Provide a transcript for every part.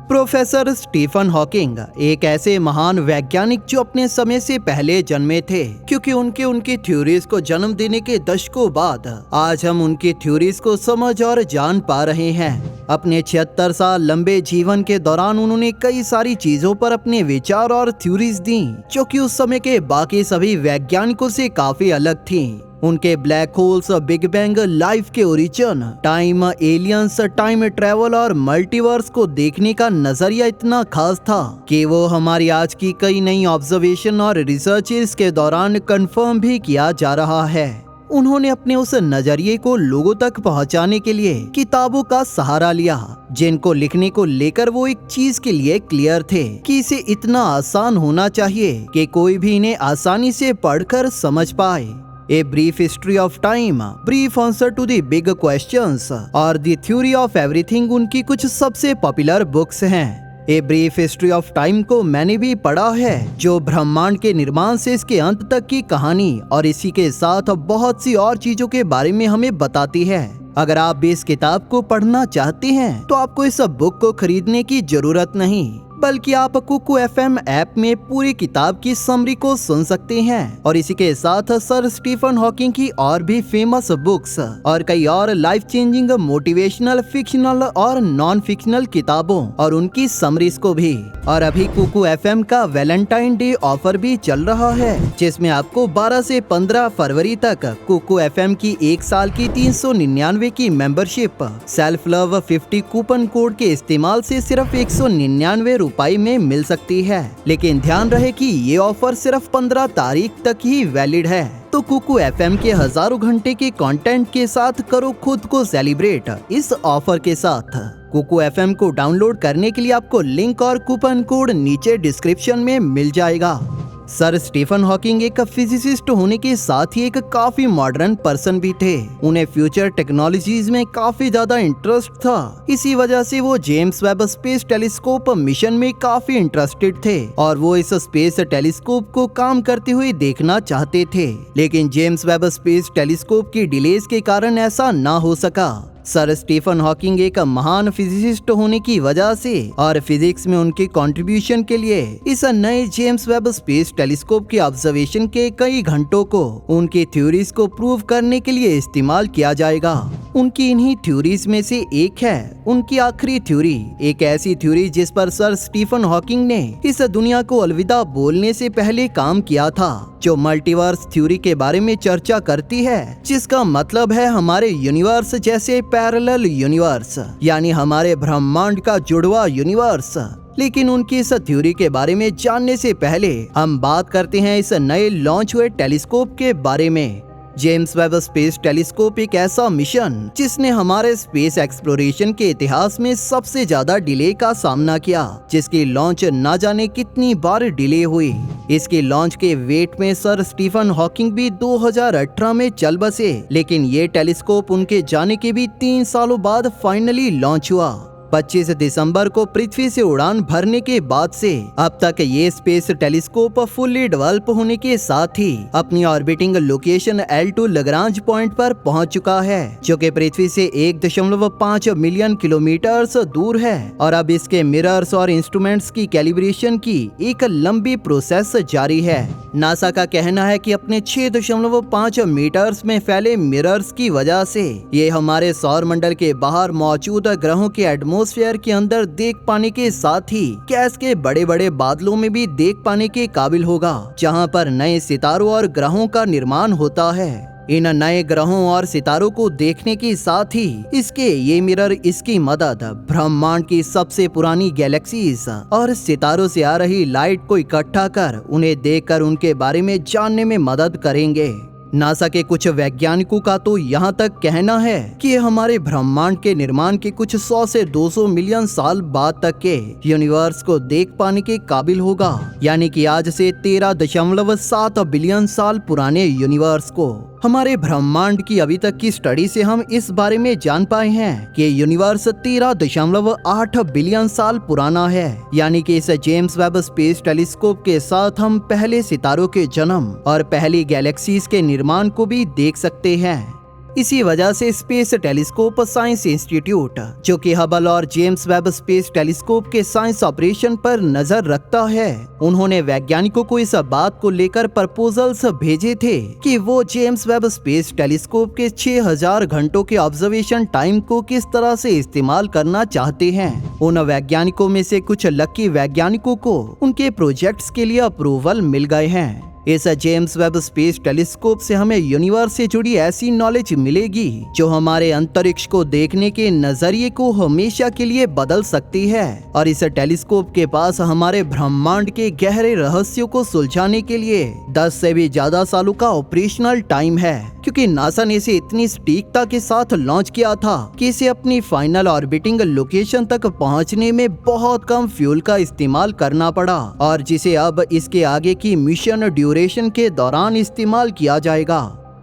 Professor Stephen Hawking एक ऐसे महान वैज्ञानिक जो अपने समय से पहले जन्मे थे, क्योंकि उनकी थ्योरीज को जन्म देने के दशकों बाद आज हम उनकी थ्योरीज को समझ और जान पा रहे हैं। अपने 76 साल लंबे जीवन के दौरान उन्होंने कई सारी चीजों पर अपने विचार और थ्योरीज दी जो कि उस समय के बाकी सभी वैज्ञानिकों से काफी अलग थी। उनके black holes, big bang, life के origin, time, aliens, time travel और मल्टीवर्स को देखने का नजरिया इतना खास था कि वो हमारी आज की कई नई ऑब्जर्वेशन और रिसर्चेस के दौरान कंफर्म भी किया जा रहा है। उन्होंने अपने उस नजरिए को लोगों तक पहुंचाने के लिए किताबों का सहारा लिया, जिनको लिखने को लेकर वो एक चीज के लिए क्लियर थे कि इसे इतना आसान होना चाहिए कि कोई भी इन्हें आसानी से पढ़कर समझ पाए। A brief history of time, brief answer to the big questions और The theory of everything उनकी कुछ सबसे पॉपुलर बुक्स हैं। A brief history of time को मैंने भी पढ़ा है, जो ब्रह्मांड के निर्माण से इसके अंत तक की कहानी और इसी के साथ बहुत सी और चीजों के बारे में हमें बताती है। अगर आप भी इस किताब को पढ़ना चाहते हैं तो आपको इस बुक को खरीदने की जरूरत नहीं, बल्कि आप कुकू FM ऐप में पूरी किताब की समरी को सुन सकते हैं। और इसी के साथ सर स्टीफन हॉकिंग की और भी फेमस बुक्स और कई और लाइफ चेंजिंग मोटिवेशनल, फिक्शनल और नॉन फिक्शनल किताबों और उनकी समरीज को भी। और अभी कुकू FM का वैलेंटाइन डे ऑफर भी चल रहा है, जिसमें आपको 12 से 15 फरवरी तक कुकू FM की 1 साल की 399 की membership self love 50 coupon code के इस्तेमाल से सिर्फ 199 रुपए में मिल सकती है। लेकिन ध्यान रहे कि ये ऑफर सिर्फ 15 तारीख तक ही वैलिड है। तो कुकू FM के हजारों घंटे के कंटेंट के साथ करो खुद को सेलिब्रेट इस ऑफर के साथ। कुकू FM को डाउनलोड करने के लिए आपको लिंक और कूपन कोड नीचे डिस्क्रिप्शन में मिल जाएगा। सर स्टीफन हॉकिंग एक फिजिसिस्ट होने के साथ ही एक काफी मॉडर्न पर्सन भी थे। उन्हें फ्यूचर टेक्नोलॉजीज में काफी ज्यादा इंटरेस्ट था। इसी वजह से वो James Webb space telescope mission में काफी इंटरेस्टेड थे और वो इस स्पेस टेलीस्कोप को काम करते हुए देखना चाहते थे। लेकिन जेम्स वेब स्पेस टेलीस्कोप की डिलेज के कारण ऐसा ना हो सका। सर स्टीफन हॉकिंग एक महान फिजिसिस्ट होने की वजह से और फिजिक्स में उनके कंट्रीब्यूशन के लिए इस नए जेम्स वेब स्पेस टेलीस्कोप के ऑब्जर्वेशन के कई घंटों को उनकी थ्योरीज को प्रूव करने के लिए इस्तेमाल किया जाएगा। उनकी इन्हीं थ्योरीज में से एक है उनकी आखिरी थ्योरी, एक ऐसी थ्योरी जिस पर सर स्टीफन हॉकिंग ने इस दुनिया को अलविदा बोलने से पहले काम किया था, जो मल्टीवर्स थ्योरी के बारे में चर्चा करती है, जिसका मतलब है हमारे यूनिवर्स जैसे पैरेलल यूनिवर्स, यानी हमारे ब्रह्मांड का जुड़वा यूनिवर्स। लेकिन उनकी इस थ्योरी के बारे में जानने से पहले हम बात करते हैं इस नए लॉन्च हुए टेलीस्कोप के बारे में। जेम्स वेब स्पेस टेलीस्कोप एक ऐसा मिशन जिसने हमारे स्पेस एक्सप्लोरेशन के इतिहास में सबसे ज्यादा डिले का सामना किया, जिसकी लॉन्च न जाने कितनी बार डिले हुई। इसकी लॉन्च के वेट में सर स्टीफन हॉकिंग भी 2018 में चल बसे, लेकिन ये टेलीस्कोप उनके जाने के भी 3 सालों बाद फाइनली लॉन्च हुआ। 25 दिसंबर को पृथ्वी से उड़ान भरने के बाद से अब तक ये स्पेस टेलीस्कोप फुल्ली डेवलप होने के साथ ही अपनी orbiting location L2 Lagrange point पर पहुंच चुका है, जो कि पृथ्वी से 1.5 मिलियन किलोमीटर दूर है। और अब इसके मिरर्स और इंस्ट्रूमेंट्स की कैलिब्रेशन की एक लंबी प्रोसेस जारी है। नासा का कहना है कि अपने 6.5 मीटर्स में फैले मिरर्स की वजह से ये हमारे सौर मंडल के बाहर मौजूद ग्रहों के एटमॉस्फेयर के अंदर देख पाने के साथ ही गैस के बड़े बड़े बादलों में भी देख पाने के काबिल होगा, जहां पर नए सितारों और ग्रहों का निर्माण होता है। इन नए ग्रहों और सितारों को देखने के साथ ही इसके ये मिरर इसकी मदद ब्रह्मांड की सबसे पुरानी गैलेक्सीज और सितारों से आ रही लाइट को इकट्ठा कर उन्हें देखकर उनके बारे में जानने में मदद करेंगे। नासा के कुछ वैज्ञानिकों का तो यहाँ तक कहना है कि ये हमारे ब्रह्मांड के निर्माण के कुछ 100 से 200 मिलियन साल बाद तक के यूनिवर्स को देख पाने के काबिल होगा, यानी कि आज से 13.7 बिलियन साल पुराने यूनिवर्स को। हमारे ब्रह्मांड की अभी तक की स्टडी से हम इस बारे में जान पाए हैं कि यूनिवर्स 13.8 बिलियन साल पुराना है, यानी कि इस जेम्स वेब स्पेस टेलीस्कोप के साथ हम पहले सितारों के जन्म और पहली गैलेक्सीज के निर्माण को भी देख सकते हैं। इसी वजह से स्पेस टेलीस्कोप साइंस इंस्टीट्यूट, जो कि हबल और जेम्स वेब स्पेस टेलीस्कोप के साइंस ऑपरेशन पर नजर रखता है, उन्होंने वैज्ञानिकों को इस बात को लेकर प्रपोजल्स भेजे थे कि वो जेम्स वेब स्पेस टेलीस्कोप के 6000 घंटों के ऑब्जर्वेशन टाइम को किस तरह से इस्तेमाल करना चाहते हैं। उन वैज्ञानिकों में से कुछ लकी वैज्ञानिकों को उनके प्रोजेक्ट्स के लिए अप्रूवल मिल गए हैं। इस जेम्स वेब स्पेस टेलीस्कोप से हमें यूनिवर्स से जुड़ी ऐसी नॉलेज मिलेगी जो हमारे अंतरिक्ष को देखने के नजरिए को हमेशा के लिए बदल सकती है। और इस टेलीस्कोप के पास हमारे ब्रह्मांड के गहरे रहस्यों को सुलझाने के लिए 10 से भी ज्यादा सालों का ऑपरेशनल टाइम है, क्योंकि नासा ने इसे इतनी सटीकता के साथ लॉन्च किया था कि इसे अपनी फाइनल ऑर्बिटिंग लोकेशन तक पहुंचने में बहुत कम फ्यूल का इस्तेमाल करना पड़ा, और जिसे अब इसके आगे की मिशन ड्यूरेशन के दौरान इस्तेमाल किया जाएगा।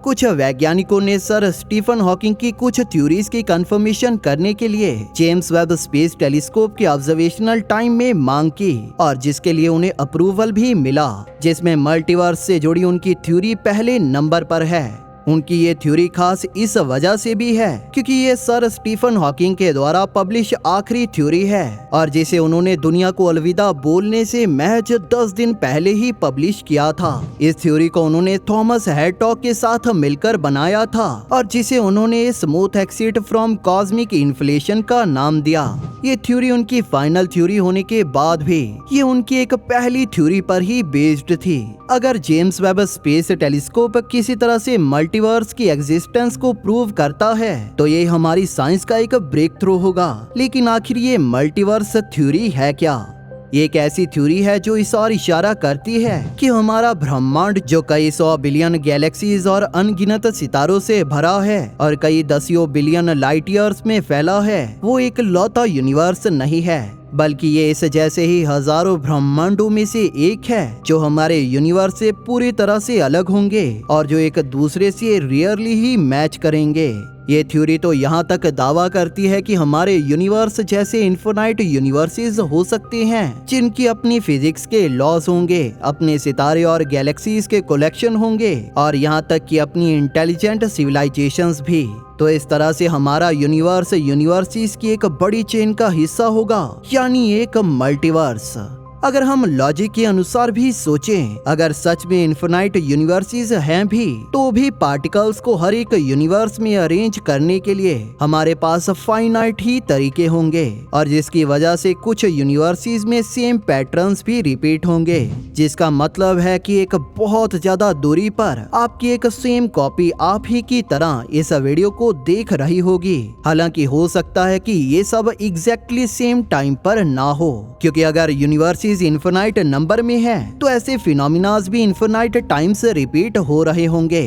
कुछ वैज्ञानिकों ने सर स्टीफन हॉकिंग की कुछ थ्योरीज की कंफर्मेशन करने के लिए जेम्स वेब स्पेस टेलीस्कोप के ऑब्जर्वेशनल टाइम में मांग की, और जिसके लिए उन्हें अप्रूवल भी मिला, जिसमें मल्टीवर्स से जुड़ी उनकी थ्योरी पहले नंबर पर है। उनकी ये थ्योरी खास इस वजह से भी है क्योंकि ये सर स्टीफन हॉकिंग के द्वारा पब्लिश आखिरी थ्योरी है, और जिसे उन्होंने दुनिया को अलविदा बोलने से महज 10 दिन पहले ही पब्लिश किया था। इस थ्योरी को उन्होंने थॉमस हैडलॉक के साथ मिलकर बनाया था, और जिसे उन्होंने smooth exit from cosmic inflation का नाम दिया। ये थ्योरी उनकी फाइनल थ्योरी होने के बाद भी ये उनकी एक पहली थ्योरी पर ही बेस्ड थी। अगर जेम्स वेब स्पेस टेलीस्कोप किसी तरह से मल्टीवर्स की एग्जिस्टेंस को प्रूव करता है तो ये हमारी साइंस का एक ब्रेक थ्रू होगा। लेकिन आखिर ये मल्टीवर्स थ्योरी है क्या? ये एक ऐसी थ्योरी है जो इस और इशारा करती है कि हमारा ब्रह्मांड, जो कई 100 बिलियन गैलेक्सीज और अनगिनत सितारों से भरा है और कई दसियों बिलियन लाइट ईयर्स में फैला है, वो एक लौता यूनिवर्स नहीं है, बल्कि ये इस जैसे ही हजारों ब्रह्मांडों में से एक है जो हमारे यूनिवर्स से पूरी तरह से अलग होंगे और जो एक दूसरे से रेयरली ही मैच करेंगे। ये थ्योरी तो यहाँ तक दावा करती है कि हमारे यूनिवर्स जैसे इन्फिनाइट यूनिवर्सेस हो सकते हैं जिनकी अपनी फिजिक्स के लॉज होंगे, अपने सितारे और गैलेक्सीज के कलेक्शन होंगे, और यहाँ तक कि अपनी इंटेलिजेंट सिविलाइजेशंस भी। तो इस तरह से हमारा यूनिवर्स यूनिवर्सिस की एक बड़ी चेन का हिस्सा होगा, यानी एक मल्टीवर्स। अगर हम लॉजिक के अनुसार भी सोचें, अगर सच में इन्फिनाइट यूनिवर्सेस हैं तो भी पार्टिकल्स को हर एक यूनिवर्स में अरेंज करने के लिए हमारे पास फाइनाइट ही तरीके होंगे, और जिसकी वजह से कुछ यूनिवर्सेस में सेम पैटर्न्स भी रिपीट होंगे, जिसका मतलब है कि एक बहुत ज्यादा दूरी पर आपकी एक सेम कॉपी आप ही की तरह इस वीडियो को देख रही होगी। हालांकि हो सकता है कि ये सब एग्जैक्टली सेम टाइम पर ना हो, क्योंकि अगर यूनिवर्सेस इन्फिनाइट नंबर में है तो ऐसे फिनोमिनाज भी इन्फिनाइट टाइम से रिपीट हो रहे होंगे।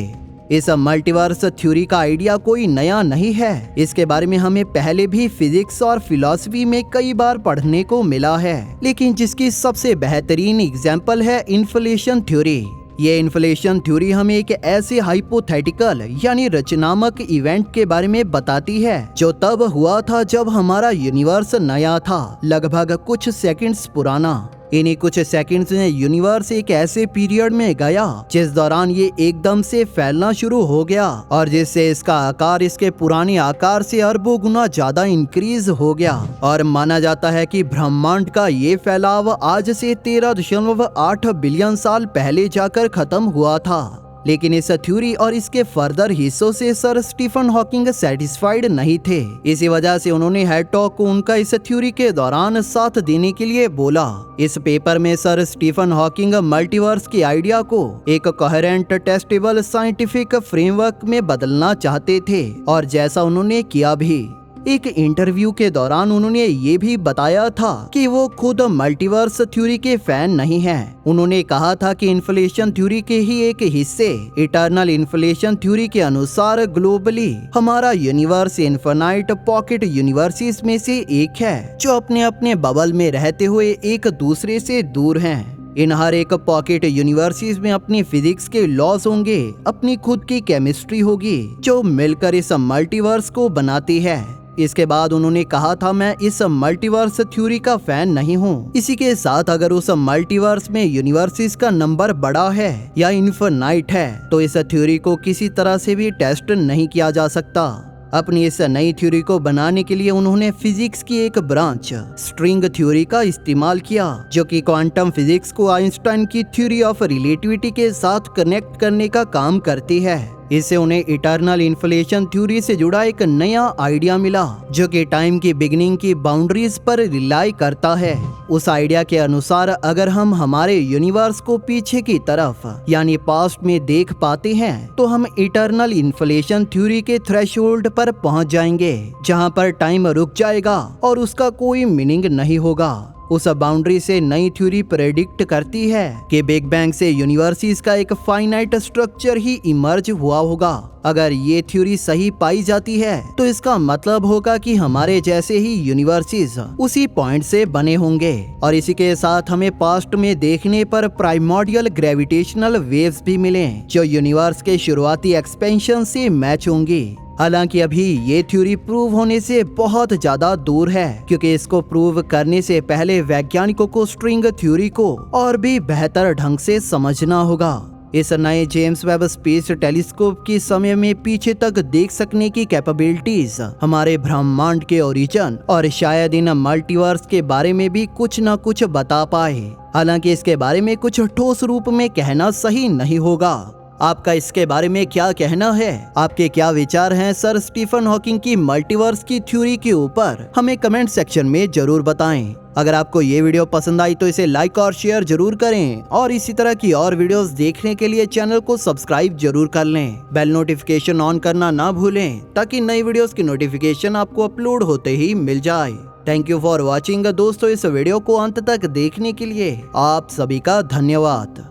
इस मल्टीवर्स थ्योरी का आइडिया कोई नया नहीं है, इसके बारे में हमें पहले भी फिजिक्स और फिलॉसफी में कई बार पढ़ने को मिला है, लेकिन जिसकी सबसे बेहतरीन एग्जाम्पल है इन्फ्लेशन थ्योरी। ये इन्फ्लेशन थ्योरी हमें एक ऐसे हाइपोथेटिकल यानी रचनात्मक इवेंट के बारे में बताती है जो तब हुआ था जब हमारा यूनिवर्स नया था, लगभग कुछ सेकंड्स पुराना। इन्हीं कुछ सेकंड्स में यूनिवर्स एक ऐसे पीरियड में गया जिस दौरान ये एकदम से फैलना शुरू हो गया, और जिससे इसका आकार इसके पुराने आकार से अरबों गुना ज्यादा इंक्रीज हो गया। और माना जाता है कि ब्रह्मांड का ये फैलाव आज से 13.8 बिलियन साल पहले जाकर खत्म हुआ था। लेकिन इस थ्योरी और इसके फर्दर हिस्सों से सर स्टीफन हॉकिंग सेटिस्फाइड नहीं थे। इसी वजह से उन्होंने हैडलॉक को उनका इस थ्योरी के दौरान साथ देने के लिए बोला। इस पेपर में सर स्टीफन हॉकिंग मल्टीवर्स के आइडिया को एक कोहेरेंट टेस्टेबल साइंटिफिक फ्रेमवर्क में बदलना चाहते थे, और जैसा उन्होंने किया भी। एक इंटरव्यू के दौरान उन्होंने ये भी बताया था कि वो खुद मल्टीवर्स थ्योरी के फैन नहीं हैं। उन्होंने कहा था कि इन्फ्लेशन थ्योरी के ही एक हिस्से इटर्नल इन्फ्लेशन थ्योरी के अनुसार ग्लोबली हमारा यूनिवर्स इन्फिनाइट पॉकेट यूनिवर्सेस में से एक है, जो अपने अपने बबल में रहते हुए एक दूसरे से दूर हैं। इन हर एक पॉकेट यूनिवर्सेस में अपनी फिजिक्स के लॉज होंगे, अपनी खुद की केमिस्ट्री होगी, जो मिलकर इस मल्टीवर्स को बनाती है। इसके बाद उन्होंने कहा था, मैं इस मल्टीवर्स थ्योरी का फैन नहीं हूँ। इसी के साथ अगर उस मल्टीवर्स में यूनिवर्सेस का नंबर बड़ा है या इनफिनाइट है तो इस थ्योरी को किसी तरह से भी टेस्ट नहीं किया जा सकता। अपनी इस नई थ्योरी को बनाने के लिए उन्होंने फिजिक्स की एक ब्रांच स्ट्रिंग थ्योरी का इस्तेमाल किया, जो कि क्वांटम फिजिक्स को आइंस्टाइन की थ्योरी ऑफ रिलेटिविटी के साथ कनेक्ट करने का काम करती है। इससे उन्हें इटर्नल इन्फ्लेशन थ्योरी से जुड़ा एक नया आइडिया मिला, जो कि टाइम की बिगिनिंग की बाउंड्रीज पर रिलाई करता है। उस आइडिया के अनुसार अगर हम हमारे यूनिवर्स को पीछे की तरफ यानी पास्ट में देख पाते हैं तो हम इटर्नल इन्फ्लेशन थ्योरी के थ्रेशोल्ड पर पहुंच जाएंगे, जहां पर टाइम रुक जाएगा और उसका कोई मीनिंग नहीं होगा। उस बाउंड्री से नई थ्योरी प्रेडिक्ट करती है कि बिग बैंग से यूनिवर्सिस का एक फाइनाइट स्ट्रक्चर ही इमर्ज हुआ होगा। अगर ये थ्योरी सही पाई जाती है तो इसका मतलब होगा कि हमारे जैसे ही यूनिवर्सिस उसी पॉइंट से बने होंगे और इसी के साथ हमें पास्ट में देखने पर प्राइमोर्डियल ग्रेविटेशनल वेव्स भी मिले, जो यूनिवर्स के शुरुआती एक्सपेंशन से मैच होंगी। हालांकि अभी ये थ्योरी प्रूव होने से बहुत ज्यादा दूर है, क्योंकि इसको प्रूव करने से पहले वैज्ञानिकों को स्ट्रिंग थ्योरी को और भी बेहतर ढंग से समझना होगा। इस नए जेम्स वेब स्पेस टेलीस्कोप की समय में पीछे तक देख सकने की कैपेबिलिटीज हमारे ब्रह्मांड के ओरिजिन और शायद इन मल्टीवर्स के बारे में भी कुछ न कुछ बता पाए। हालांकि इसके बारे में कुछ ठोस रूप में कहना सही नहीं होगा। आपका इसके बारे में क्या कहना है? आपके क्या विचार हैं सर स्टीफन हॉकिंग की मल्टीवर्स की थ्योरी के ऊपर? हमें कमेंट सेक्शन में जरूर बताएं। अगर आपको ये वीडियो पसंद आई तो इसे लाइक और शेयर जरूर करें और इसी तरह की और वीडियोस देखने के लिए चैनल को सब्सक्राइब जरूर कर लें। बेल नोटिफिकेशन ऑन करना ना भूलें ताकि नई वीडियोस की नोटिफिकेशन आपको अपलोड होते ही मिल जाए। थैंक यू फॉर वॉचिंग दोस्तों। इस वीडियो को अंत तक देखने के लिए आप सभी का धन्यवाद।